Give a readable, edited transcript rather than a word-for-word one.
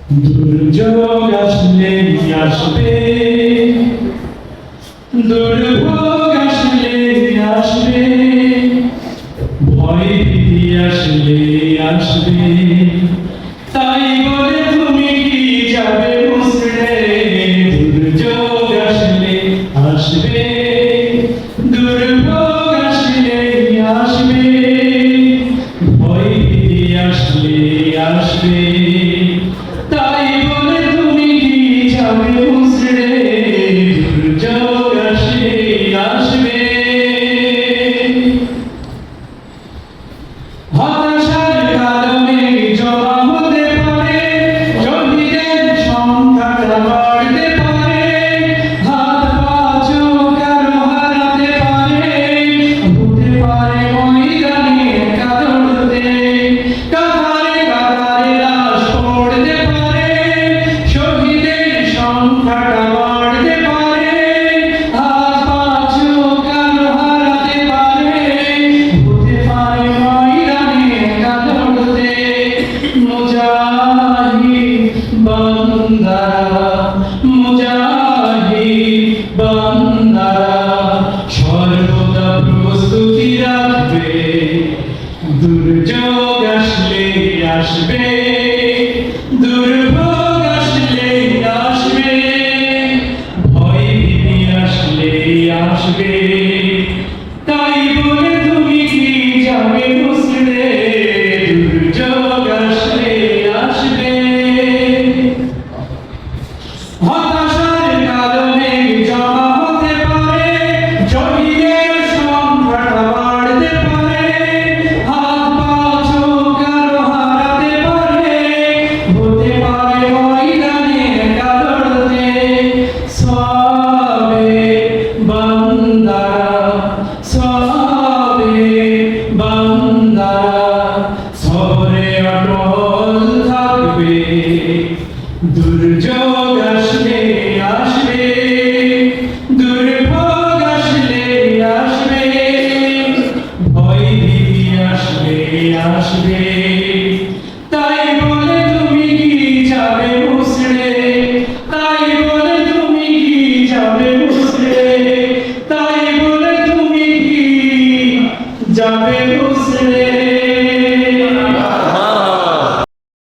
দুর্যোগ আসলে আসবে, দুর্ভোগ আসলে আসবে, ভয় ভীতি আসলে আসবে, তাই বলে তুমি কি যাবে মুছড়ে? দুর্যোগ আসলে আসবে, দুর্ভোগ আসলে আসবে, ভয় ভীতি আসলে আসবে, তাই বলে তুমি কি যাবে মুছড়ে? দুর্যোগ আসলে আসবে। হতাশার কারণে জমা হতে পারে, শহীদের সংখ্যাটা বাড়তে পারে, হাত পা চোখ আরো হারাতে পারে, হতে পারে ময়দানে কাঁদতে, কাতারে কাতারে লাশ পড়তে পারে, শহীদের সংখ্যাটা বাড়তে পারে, হাত পা চোখ আরো হারাতে পারে, হতে পারে মুজাহিদ বান্দারা, মুজাহিদ বান্দারা সর্বদা প্রস্তুতি রাখবে। দুর্যোগ আসলে আসবে, দুর্ভোগ আসলে আসবে, ভয় ভীতি আসলে আসবে, তাই বলে তুমি কি যাবে মুছড়ে? দুর্যোগ আসলে আসবে। হতাশার কারণে জমা হতে পারে, শহীদের সংখ্যাটা বাড়তে পারে, হাত পা চোখ আরো হারাতে পারে, হতে পারে ময়দানে কাঁদতে। সবে বান্দারা, সবে বান্দারা